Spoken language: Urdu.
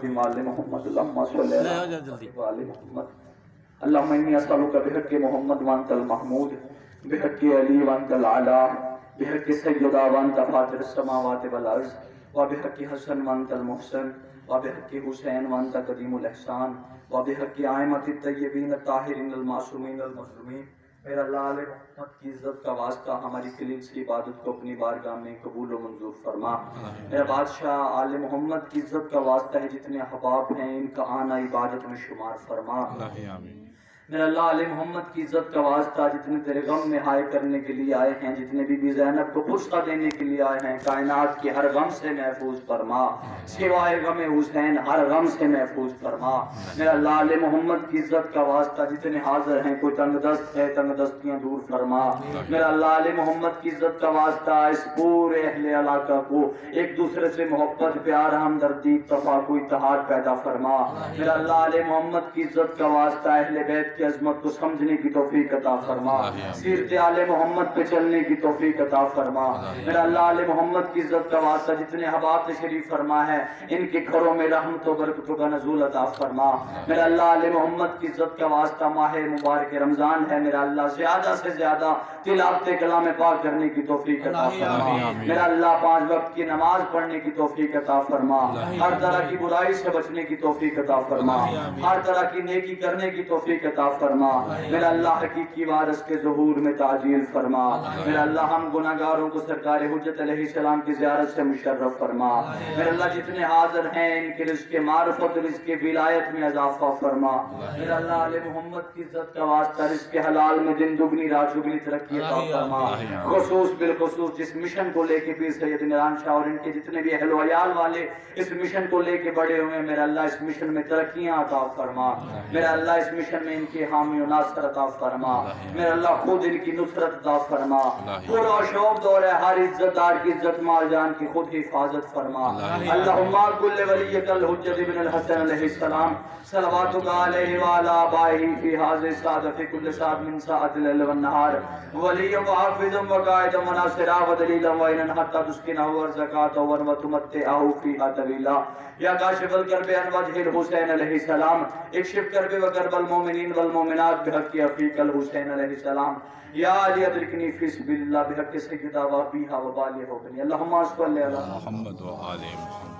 محمد وآل محمد اللهم صل علی وآل محمد اللهم انی اسألک بحق محمد وانت المحمود بحق علی وانت العلا بحق سیدہ وانت فاطر السماوات والارض وبحق حسن وانت المحسن وبحق حسین وانت قدیم الاحسان وبحق ائمۃ الطیبین الطاہرین المعصومین المظلومین میرا اللہ علیہ محمد کی عزت کا واسطہ ہماری خلیل سے عبادت کو اپنی بارگاہ میں قبول و منظور فرما۔ میرا بادشاہ آل محمد کی عزت کا واسطہ ہے جتنے احباب ہیں ان کا آنا عبادت میں شمار فرما۔ میرا اللہ علیہ محمد کی عزت کا واسطہ جتنے تیرے غم میں ہائے کرنے کے لیے آئے ہیں، جتنے بی بی زینب کو غصہ دینے کے لیے آئے ہیں، کائنات کے ہر غم سے محفوظ فرما، سوائے غم حسین ہر غم سے محفوظ فرما۔ میرا اللہ علیہ محمد کی عزت کا واسطہ جتنے حاضر ہیں، کوئی تنگ دست ہے تنگ دستیاں دور فرما۔ میرا اللہ علیہ محمد کی عزت کا واسطہ اس پورے اہل علاقہ کو ایک دوسرے سے محبت پیار ہمدردی اتفاق و اتحاد پیدا فرما۔ میرا اللہ علیہ محمد کی عزت کا واسطہ اہل بیت کی عظمت کو سمجھنے کی توفیق عطا فرما، سیرت آل محمد پہ چلنے کی توفیق عطا فرما۔ میرا اللہ علیہ محمد کی عزت کا واسطہ جتنے احباب تشریف فرما ہے ان کے گھروں میں رحمت و برکتوں کا نزول عطا فرما۔ میرا اللہ علیہ محمد کی عزت کا واسطہ ماہ مبارک رمضان ہے، میرا اللہ زیادہ سے زیادہ تلاوت کلام پاک کرنے کی توفیق عطا فرما۔ میرا اللہ 5 وقت کی نماز پڑھنے کی توفیق عطا فرما، ہر طرح کی برائی سے بچنے کی توفیق عطا فرما، ہر طرح کی نیکی کرنے کی توفیق عطا فرما۔ میرا اللہ حقیقی وارث کے ظہور میں تعجیل فرما۔ میرا اللہ ہم گناہگاروں کو سرکار حجت علیہ السلام کی زیارت سے مشرف فرما۔ میرا اللہ جتنے حاضر ہیں ان کے رزق معرفت اور رزق ولایت میں اضافہ فرما۔ میرا اللہ علیہ محمد کی عزت کا واسطہ رزق حلال میں دن دگنی رات چگنی ترقی عطا فرما۔ خصوص بالخصوص جس مشن کو لے کے پیر سید عمران شاہ اور ان کے جتنے بھی اہل و عیال والے اس مشن کو لے کے بڑے ہوئے ہیں، میرا اللہ اس مشن میں ترقیاں عطا فرما۔ میرا اللہ اس مشن میں ان کے حامی و ناصر عطا فرما۔ میرا اللہ خود ان کی نصرت عطا فرما۔ پورا شوق دور ہے ہر عزت دار کی عزت مال جان کی خود حفاظت فرما۔ اللہم کل ولیک الحجت ابن الحسن علیہ السلام صلواتک علیہ وعلی آبائہ فی ھذہ الساعۃ فی کل ساعۃ من ساعات اللیل والنہار ولی و حافظ و قائد و ناصرا و دلیلا و عینا حتی تسکنہ ورزقاتہ وتمتعہ فیہا طویلا۔ یا کاشف الکرب عن وجہ الحسین علیہ السلام اکشف کرب و کرب المؤمنین والمؤمنات بحق اخیک الحسین علیہ السلام یا علی ادرکنی فی سبیل اللہ بحق سیدہ و ابیہا و بالیہ و بنی۔ اللہم صلی علی محمد و آل محمد۔